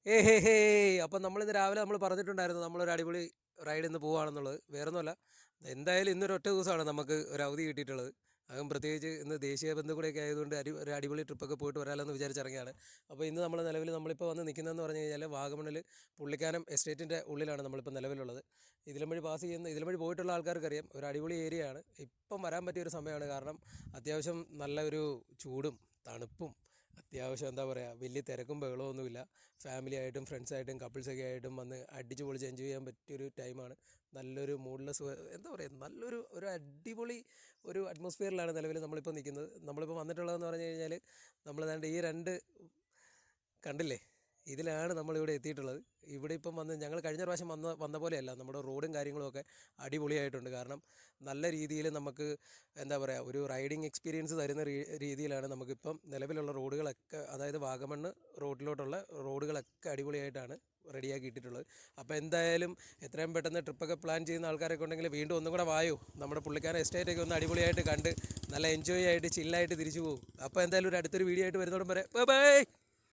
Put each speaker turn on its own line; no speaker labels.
ഹേ അപ്പം നമ്മളിന്ന് രാവിലെ നമ്മൾ പറഞ്ഞിട്ടുണ്ടായിരുന്നു നമ്മളൊരു അടിപൊളി റൈഡ് ഇന്ന് പോവുകയാണെന്നുള്ളത്. വേറൊന്നുമല്ല, എന്തായാലും ഇന്നൊരു ഒറ്റ ദിവസമാണ് നമുക്ക് ഒരു അവധി കിട്ടിയിട്ടുള്ളത്. അതും പ്രത്യേകിച്ച് ഇന്ന് ദേശീയ ബന്ധം കൂടെയൊക്കെ ആയതുകൊണ്ട് ഒരു അടിപൊളി ട്രിപ്പൊക്കെ പോയിട്ട് വരാമെന്ന് വിചാരിച്ചിറങ്ങിയാണ്. അപ്പോൾ ഇന്ന് നമ്മൾ നമ്മളിപ്പോൾ വന്ന് നിൽക്കുന്നതെന്ന് പറഞ്ഞു കഴിഞ്ഞാൽ വാഗമണ്ണിൽ പുള്ളിക്കാനം എസ്റ്റേറ്റിൻ്റെ ഉള്ളിലാണ് നമ്മളിപ്പോൾ നിലവിലുള്ളത്. ഇതിലും വഴി പോയിട്ടുള്ള ആൾക്കാർക്കറിയാം, ഒരു അടിപൊളി ഏരിയയാണ്. ഇപ്പം വരാൻ പറ്റിയൊരു സമയമാണ്. കാരണം അത്യാവശ്യം നല്ല ഒരു ചൂടും തണുപ്പും അത്യാവശ്യം എന്താ പറയുക, വലിയ തിരക്കും ബഹളമൊന്നുമില്ല. ഫാമിലി ആയിട്ടും ഫ്രണ്ട്സായിട്ടും കപ്പിൾസൊക്കെ ആയിട്ടും വന്ന് അടിച്ച് പൊളിച്ച് എൻജോയ് ചെയ്യാൻ പറ്റിയൊരു ടൈമാണ്. നല്ലൊരു മൂഡ്ലെസ്, എന്താ പറയുക, ഒരു അടിപൊളി ഒരു അറ്റ്മോസ്ഫിയറിലാണ് നിലവിൽ നമ്മളിപ്പോൾ നിൽക്കുന്നത്. നമ്മളിപ്പോൾ വന്നിട്ടുള്ളതെന്ന് പറഞ്ഞു കഴിഞ്ഞാൽ നമ്മൾ ഏതാണ്ട് ഈ രണ്ട് കണ്ടില്ലേ, ഇതിലാണ് നമ്മളിവിടെ എത്തിയിട്ടുള്ളത്. ഇവിടെ ഇപ്പം വന്ന് ഞങ്ങൾ കഴിഞ്ഞ പ്രാവശ്യം വന്ന പോലെയല്ല, നമ്മുടെ റോഡും കാര്യങ്ങളുമൊക്കെ അടിപൊളിയായിട്ടുണ്ട്. കാരണം നല്ല രീതിയിൽ നമുക്ക് എന്താ പറയുക, ഒരു റൈഡിങ് എക്സ്പീരിയൻസ് തരുന്ന രീതിയിലാണ് നമുക്കിപ്പം നിലവിലുള്ള റോഡുകളൊക്കെ, അതായത് വാഗമണ്ണ് റോഡിലോട്ടുള്ള റോഡുകളൊക്കെ അടിപൊളിയായിട്ടാണ് റെഡിയാക്കിയിട്ടുള്ളത്. അപ്പോൾ എന്തായാലും എത്രയും പെട്ടെന്ന് ട്രിപ്പൊക്കെ പ്ലാൻ ചെയ്യുന്ന ആൾക്കാരൊക്കെ ഉണ്ടെങ്കിൽ വീണ്ടും ഒന്നും കൂടെ വായോ, നമ്മുടെ പുള്ളിക്കാരൻ എസ്റ്റേറ്റൊക്കെ ഒന്ന് അടിപൊളിയായിട്ട് കണ്ട് നല്ല എൻജോയ് ആയിട്ട് ചില്ലായിട്ട് തിരിച്ചു പോകും. അപ്പോൾ എന്തായാലും ഒരു അടുത്തൊരു വീഡിയോ ആയിട്ട് വരുന്നോടും വരെ ബൈ ബൈ.